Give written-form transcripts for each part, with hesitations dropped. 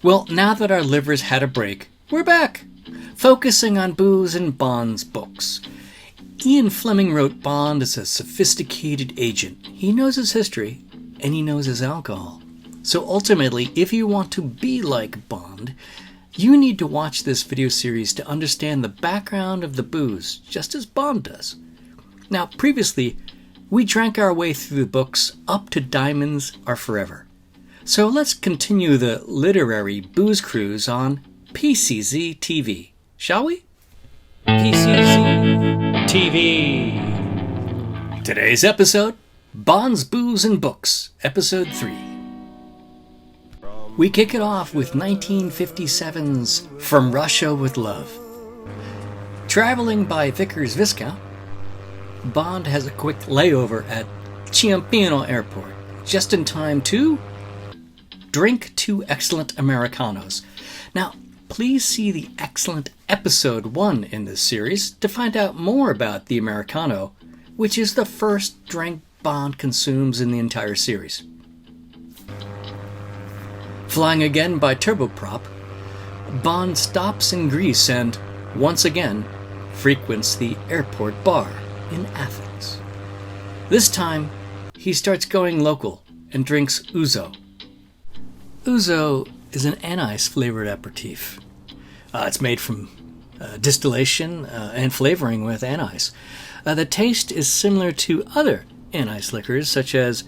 Well, now that our livers had a break, we're back, focusing on booze and Bond's books. Ian Fleming wrote Bond as a sophisticated agent. He knows his history, and he knows his alcohol. So ultimately, if you want to be like Bond, you need to watch this video series to understand the background of the booze, just as Bond does. Now, previously, we drank our way through the books up to Diamonds Are Forever. So let's continue the literary booze cruise on PCZ TV, shall we? PCZ TV. Today's episode, Bond's Booze and Books, Episode 3. We kick it off with 1957's From Russia with Love. Traveling by Vickers Viscount, Bond has a quick layover at Ciampino Airport, just in time to drink 2 excellent Americanos. Now, please see the excellent Episode 1 in this series to find out more about the Americano, which is the first drink Bond consumes in the entire series. Flying again by turboprop, Bond stops in Greece and, once again, frequents the airport bar in Athens. This time, he starts going local and drinks ouzo. Ouzo is an anise-flavored aperitif. It's made from distillation and flavoring with anise. The taste is similar to other anise liquors such as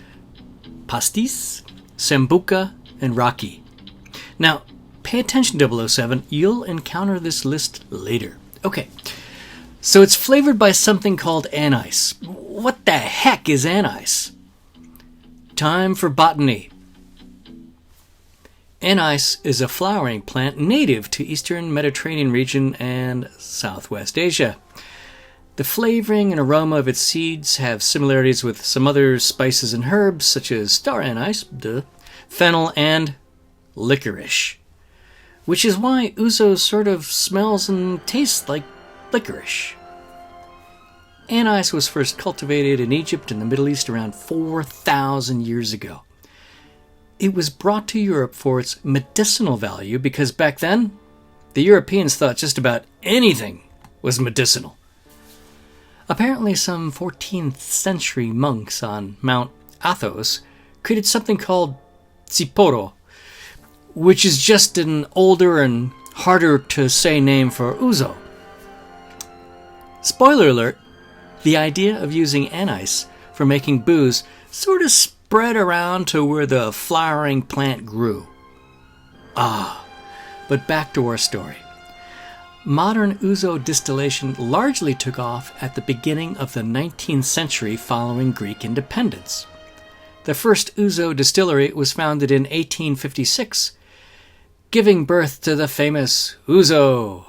pastis, sambuca, and raki. Now, pay attention 007, you'll encounter this list later. Okay, so it's flavored by something called anise. What the heck is anise? Time for botany. Anise is a flowering plant native to Eastern Mediterranean region and Southwest Asia. The flavoring and aroma of its seeds have similarities with some other spices and herbs such as star anise, fennel, and licorice, which is why ouzo sort of smells and tastes like licorice. Anise was first cultivated in Egypt and the Middle East around 4,000 years ago. It was brought to Europe for its medicinal value because back then, the Europeans thought just about anything was medicinal. Apparently, some 14th century monks on Mount Athos created something called tsiporo, which is just an older and harder to say name for ouzo. Spoiler alert, the idea of using anise for making booze sort of spread around to where the flowering plant grew. But back to our story. Modern ouzo distillation largely took off at the beginning of the 19th century following Greek independence. The first ouzo distillery was founded in 1856, giving birth to the famous ouzo.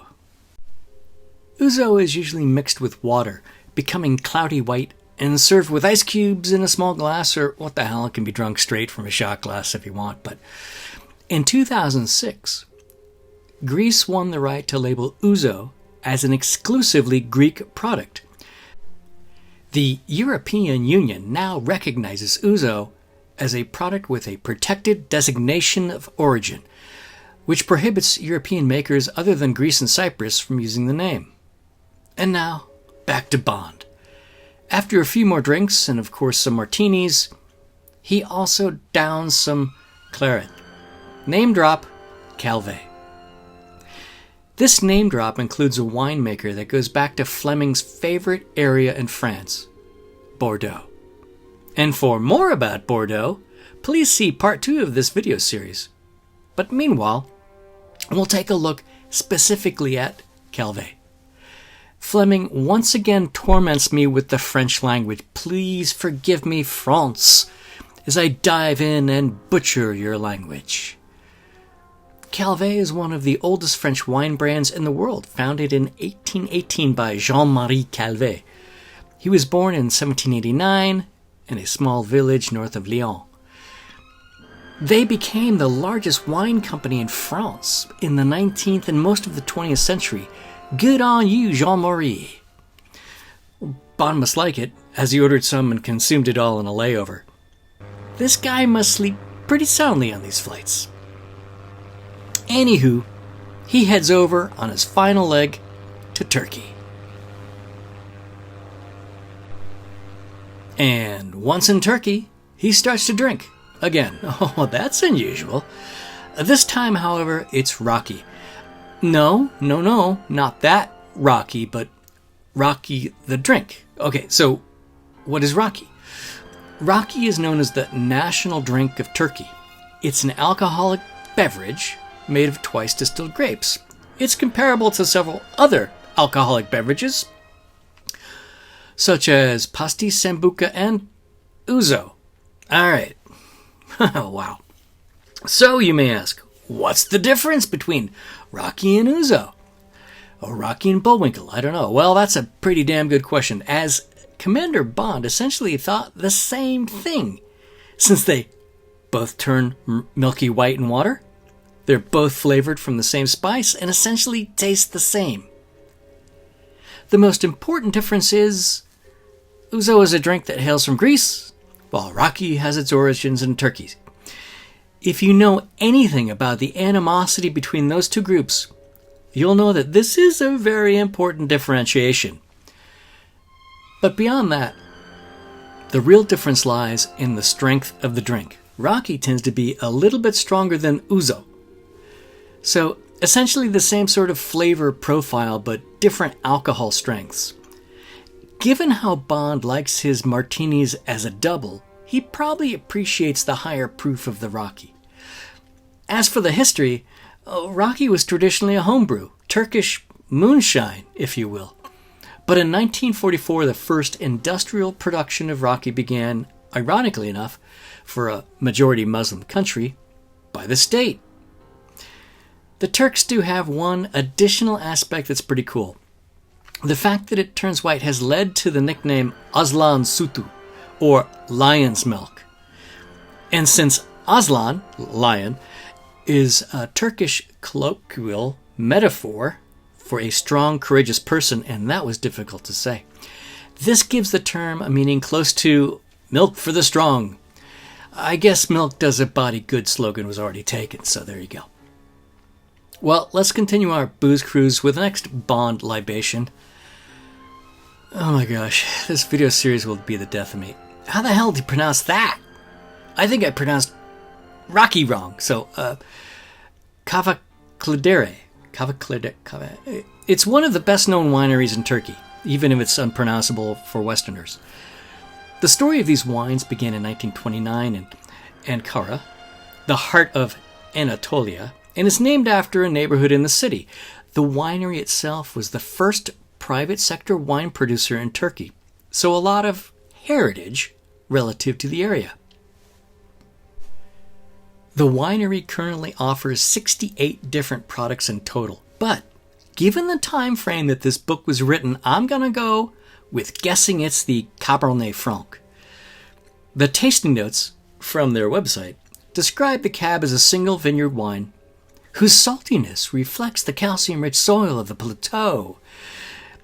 Ouzo is usually mixed with water, becoming cloudy white, and served with ice cubes in a small glass, or what the hell, it can be drunk straight from a shot glass if you want. But in 2006, Greece won the right to label ouzo as an exclusively Greek product. The European Union now recognizes ouzo as a product with a protected designation of origin, which prohibits European makers other than Greece and Cyprus from using the name. And now, back to Bond. After a few more drinks, and of course some martinis, he also downs some claret. Name drop, Calvé. This name drop includes a winemaker that goes back to Fleming's favorite area in France, Bordeaux. And for more about Bordeaux, please see part 2 of this video series. But meanwhile, we'll take a look specifically at Calvé. Fleming once again torments me with the French language. Please forgive me, France, as I dive in and butcher your language. Calvé is one of the oldest French wine brands in the world, founded in 1818 by Jean-Marie Calvé. He was born in 1789 in a small village north of Lyon. They became the largest wine company in France in the 19th and most of the 20th century. Good on you, Jean-Marie. Bond must like it, as he ordered some and consumed it all in a layover. This guy must sleep pretty soundly on these flights. Anywho, he heads over on his final leg to Turkey. And once in Turkey, he starts to drink. Again, oh, that's unusual. This time, however, it's Rocky. No, not that Rocky, but Rocky the drink. Okay, so what is Rocky? Rocky is known as the national drink of Turkey. It's an alcoholic beverage made of twice distilled grapes. It's comparable to several other alcoholic beverages, such as pastis, sambuca, and ouzo. All right. Wow. So you may ask, what's the difference between Rocky and ouzo? Or Rocky and Bullwinkle? I don't know. Well, that's a pretty damn good question, as Commander Bond essentially thought the same thing. Since they both turn milky white in water, they're both flavored from the same spice and essentially taste the same. The most important difference is ouzo is a drink that hails from Greece, while Rocky has its origins in Turkey. If you know anything about the animosity between those two groups, you'll know that this is a very important differentiation. But beyond that, the real difference lies in the strength of the drink. Rocky tends to be a little bit stronger than ouzo. So essentially the same sort of flavor profile, but different alcohol strengths. Given how Bond likes his martinis as a double, he probably appreciates the higher proof of the Rocky. As for the history, Rocky was traditionally a homebrew, Turkish moonshine, if you will. But in 1944, the first industrial production of Rocky began, ironically enough, for a majority Muslim country, by the state. The Turks do have one additional aspect that's pretty cool. The fact that it turns white has led to the nickname Aslan Sütü, or lion's milk. And since Aslan, lion, is a Turkish colloquial metaphor for a strong, courageous person, and that was difficult to say, this gives the term a meaning close to milk for the strong. I guess milk does a body good slogan was already taken, so there you go. Well, let's continue our booze cruise with the next Bond libation. Oh my gosh, this video series will be the death of me. How the hell do you pronounce that? I think I pronounced Rocky wrong. So, Cavacladere. It's one of the best-known wineries in Turkey, even if it's unpronounceable for Westerners. The story of these wines began in 1929 in Ankara, the heart of Anatolia, and is named after a neighborhood in the city. The winery itself was the first private sector wine producer in Turkey, so a lot of heritage relative to the area. The winery currently offers 68 different products in total, but given the time frame that this book was written, I'm going to go with guessing it's the Cabernet Franc. The tasting notes from their website describe the Cab as a single vineyard wine whose saltiness reflects the calcium-rich soil of the plateau.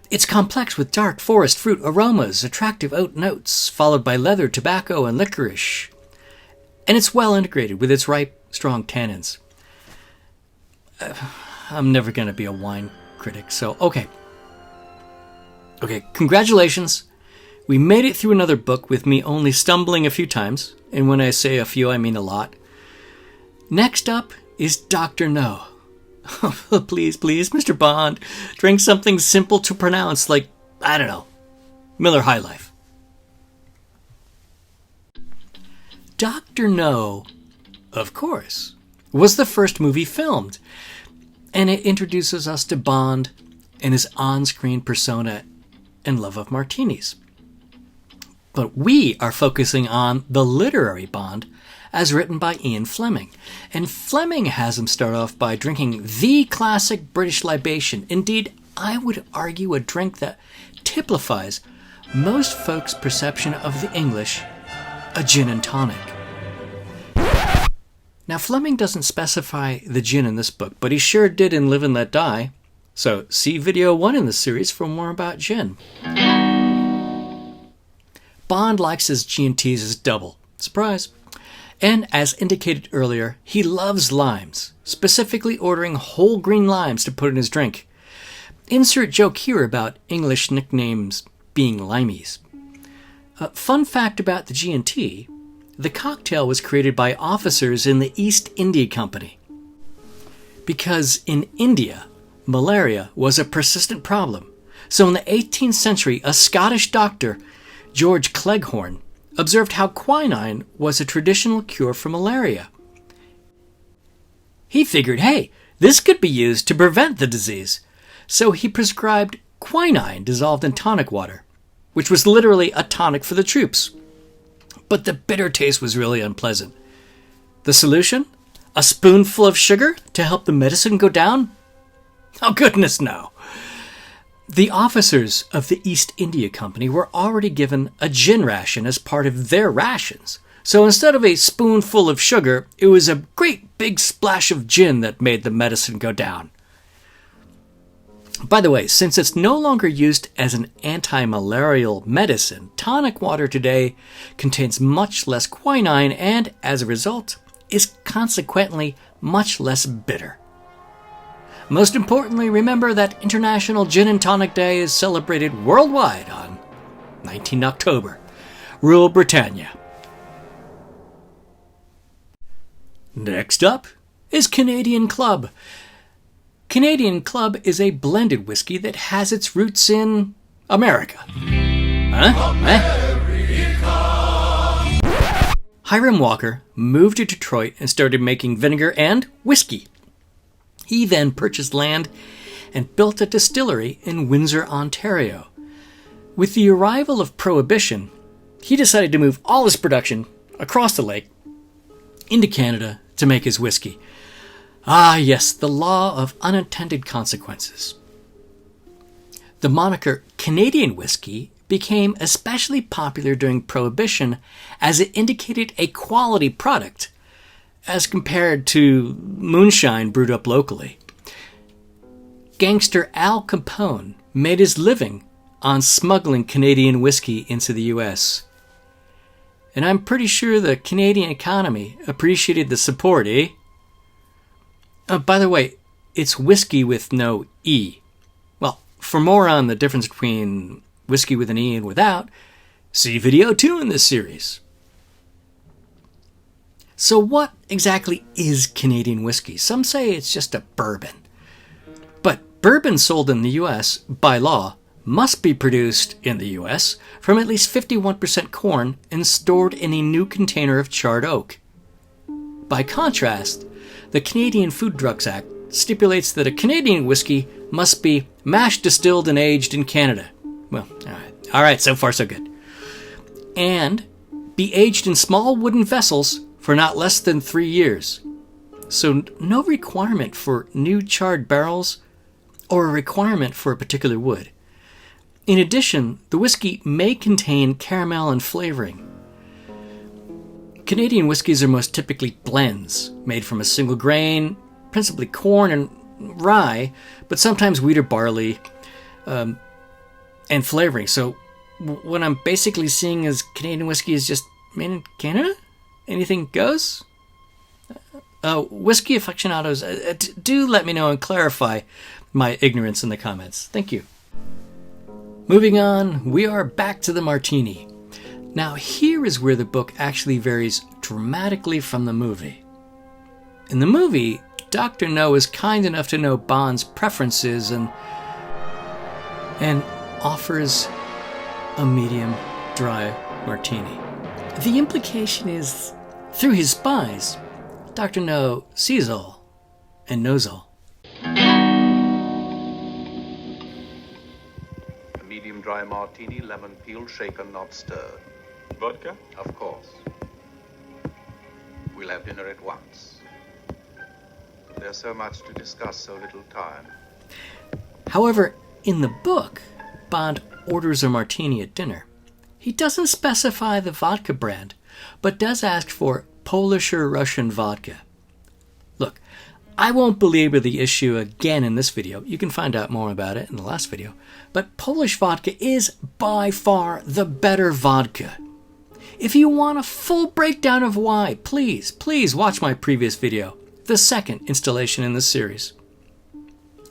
It's complex with dark forest fruit aromas, attractive oat notes, followed by leather, tobacco, and licorice. And it's well integrated with its ripe, strong tannins. I'm never going to be a wine critic, so okay. Okay, congratulations. We made it through another book with me only stumbling a few times, and when I say a few, I mean a lot. Next up is Dr. No. Please, Mr. Bond, drink something simple to pronounce like, I don't know, Miller High Life. Dr. No, of course, was the first movie filmed, and it introduces us to Bond and his on-screen persona and love of martinis. But we are focusing on the literary Bond as written by Ian Fleming. And Fleming has him start off by drinking the classic British libation. Indeed, I would argue a drink that typifies most folks' perception of the English, a gin and tonic. Now, Fleming doesn't specify the gin in this book, but he sure did in Live and Let Die. So see video 1 in the series for more about gin. Bond likes his G&Ts as double. Surprise. And as indicated earlier, he loves limes, specifically ordering whole green limes to put in his drink. Insert joke here about English nicknames being limeys. Fun fact about the G&T, the cocktail was created by officers in the East India Company. Because in India, malaria was a persistent problem. So in the 18th century, a Scottish doctor, George Cleghorn, observed how quinine was a traditional cure for malaria. He figured, hey, this could be used to prevent the disease. So he prescribed quinine dissolved in tonic water, which was literally a tonic for the troops. But the bitter taste was really unpleasant. The solution? A spoonful of sugar to help the medicine go down? Oh, goodness, no. The officers of the East India Company were already given a gin ration as part of their rations. So instead of a spoonful of sugar, it was a great big splash of gin that made the medicine go down. By the way, since it's no longer used as an anti-malarial medicine, tonic water today contains much less quinine and, as a result, is consequently much less bitter. Most importantly, remember that International Gin and Tonic Day is celebrated worldwide on 19 October. Rule Britannia. Next up is Canadian Club. Canadian Club is a blended whiskey that has its roots in America. Hiram Walker moved to Detroit and started making vinegar and whiskey. He then purchased land and built a distillery in Windsor, Ontario. With the arrival of Prohibition, he decided to move all his production across the lake into Canada to make his whiskey. Ah, yes, the law of unintended consequences. The moniker Canadian whiskey became especially popular during Prohibition as it indicated a quality product as compared to moonshine brewed up locally. Gangster Al Capone made his living on smuggling Canadian whiskey into the U.S. And I'm pretty sure the Canadian economy appreciated the support, eh? By the way, it's whiskey with no E. Well, for more on the difference between whiskey with an E and without, see video 2 in this series. So what exactly is Canadian whiskey? Some say it's just a bourbon. But bourbon sold in the U.S., by law, must be produced in the U.S. from at least 51% corn and stored in a new container of charred oak. By contrast, the Canadian Food Drugs Act stipulates that a Canadian whiskey must be mash distilled and aged in Canada. Well, all right, so far so good. And be aged in small wooden vessels for not less than 3 years. So no requirement for new charred barrels or a requirement for a particular wood. In addition, the whiskey may contain caramel and flavoring. Canadian whiskies are most typically blends made from a single grain, principally corn and rye, but sometimes wheat or barley, and flavoring. So what I'm basically seeing is Canadian whiskey is just made in Canada? Anything goes? Whiskey aficionados, do let me know and clarify my ignorance in the comments. Thank you. Moving on, we are back to the martini. Now here is where the book actually varies dramatically from the movie. In the movie, Dr. No is kind enough to know Bond's preferences and offers a medium dry martini. The implication is, through his spies, Dr. No sees all and knows all. A medium dry martini, lemon peel, shaken, not stirred. Vodka? Of course. We'll have dinner at once. There's so much to discuss, so little time. However, in the book, Bond orders a martini at dinner. He doesn't specify the vodka brand, but does ask for Polish or Russian vodka. Look, I won't belabor the issue again in this video. You can find out more about it in the last video. But Polish vodka is by far the better vodka. If you want a full breakdown of why, please watch my previous video, the second installation in this series.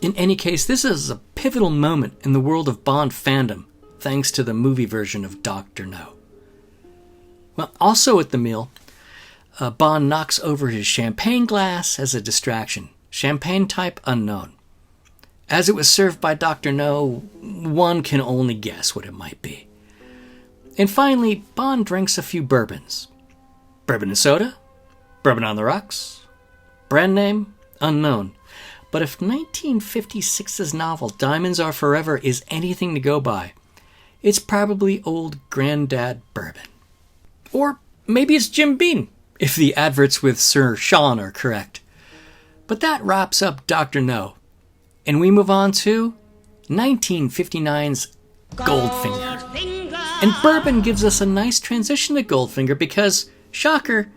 In any case, this is a pivotal moment in the world of Bond fandom, thanks to the movie version of Dr. No. Well, also at the meal, Bond knocks over his champagne glass as a distraction. Champagne type unknown. As it was served by Dr. No, one can only guess what it might be. And finally, Bond drinks a few bourbons. Bourbon and soda? Bourbon on the rocks? Brand name? Unknown. But if 1956's novel Diamonds Are Forever is anything to go by, it's probably old Granddad Bourbon. Or maybe it's Jim Beam, if the adverts with Sir Sean are correct. But that wraps up Dr. No. And we move on to 1959's Goldfinger. And bourbon gives us a nice transition to Goldfinger because, shocker,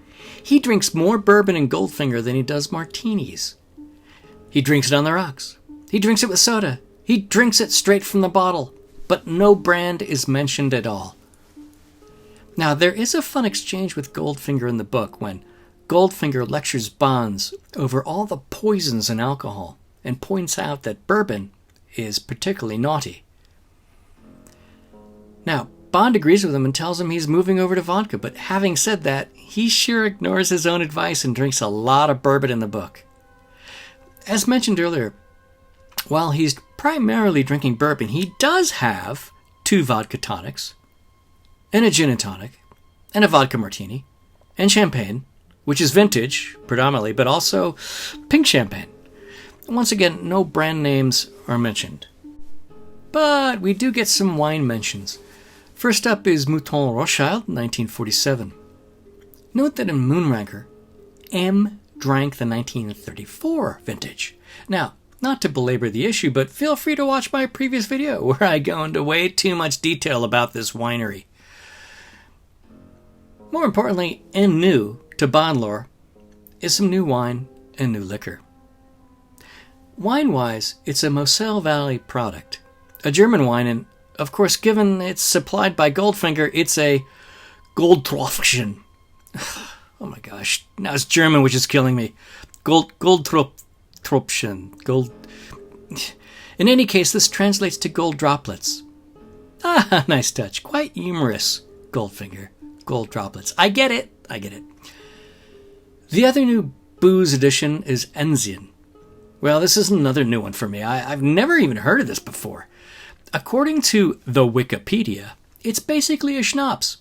he drinks more bourbon in Goldfinger than he does martinis. He drinks it on the rocks. He drinks it with soda. He drinks it straight from the bottle. But no brand is mentioned at all. Now, there is a fun exchange with Goldfinger in the book when Goldfinger lectures Bonds over all the poisons in alcohol and points out that bourbon is particularly naughty. Now, Bond agrees with him and tells him he's moving over to vodka, but having said that, he sure ignores his own advice and drinks a lot of bourbon in the book. As mentioned earlier, while he's primarily drinking bourbon, he does have 2 vodka tonics, and a gin and tonic, and a vodka martini, and champagne, which is vintage, predominantly, but also pink champagne. Once again, no brand names are mentioned. But we do get some wine mentions. First up is Mouton Rothschild, 1947. Note that in Moonraker, M drank the 1934 vintage. Now, not to belabor the issue, but feel free to watch my previous video where I go into way too much detail about this winery. More importantly, and new to Bond lore, is some new wine and new liquor. Wine-wise, it's a Moselle Valley product, a German wine, and of course, given it's supplied by Goldfinger, it's a Goldtropfchen. Oh my gosh, now it's German, which is killing me. Goldtropfchen. In any case, this translates to gold droplets. Ah, nice touch. Quite humorous, Goldfinger. Gold droplets. I get it. The other new booze edition is Enzian. Well, this is another new one for me. I've never even heard of this before. According to the Wikipedia, it's basically a schnapps.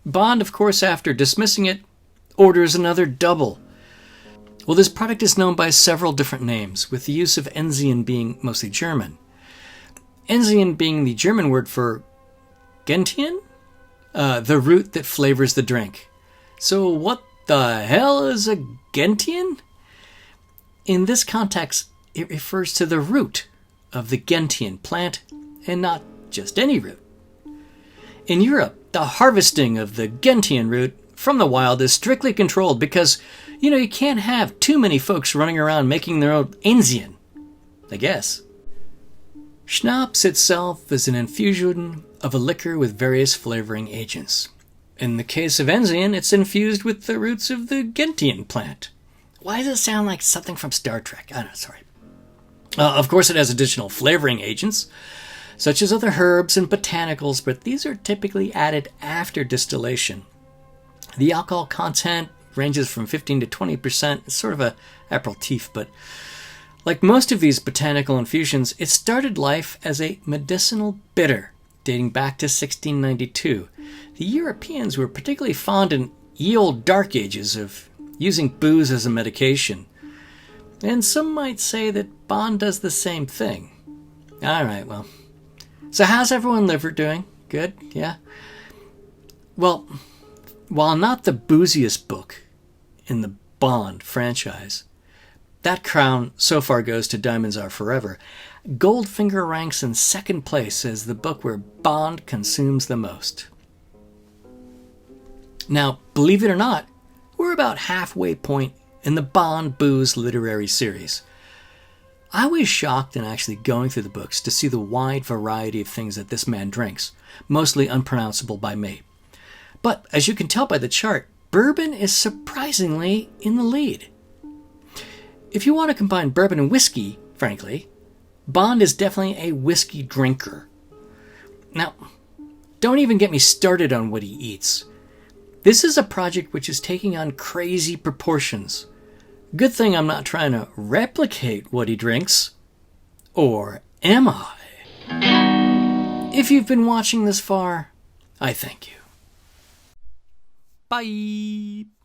Bond, of course, after dismissing it, orders another double. Well, this product is known by several different names, with the use of Enzian being mostly German. Enzian being the German word for Gentian? The root that flavors the drink. So what the hell is a Gentian? In this context, it refers to the root of the Gentian plant, and not just any root. In Europe, the harvesting of the Gentian root from the wild is strictly controlled because, you can't have too many folks running around making their own Enzian, I guess. Schnapps itself is an infusion of a liquor with various flavoring agents. In the case of Enzian, it's infused with the roots of the Gentian plant. Why does it sound like something from Star Trek? Oh, no, sorry. Of course, it has additional flavoring agents, such as other herbs and botanicals, but these are typically added after distillation. The alcohol content ranges from 15 to 20%. It's sort of a aperitif, but like most of these botanical infusions, it started life as a medicinal bitter, dating back to 1692. The Europeans were particularly fond in ye olde dark ages of using booze as a medication. And some might say that Bond does the same thing. Alright, well. So how's everyone liver doing? Good? Yeah? Well, while not the booziest book in the Bond franchise, that crown so far goes to Diamonds Are Forever. Goldfinger ranks in second place as the book where Bond consumes the most. Now, believe it or not, we're about halfway point in the Bond booze literary series. I was shocked in actually going through the books to see the wide variety of things that this man drinks, mostly unpronounceable by me. But as you can tell by the chart, bourbon is surprisingly in the lead. If you want to combine bourbon and whiskey, frankly, Bond is definitely a whiskey drinker. Now, don't even get me started on what he eats. This is a project which is taking on crazy proportions. Good thing I'm not trying to replicate what he drinks. Or am I? If you've been watching this far, I thank you. Bye!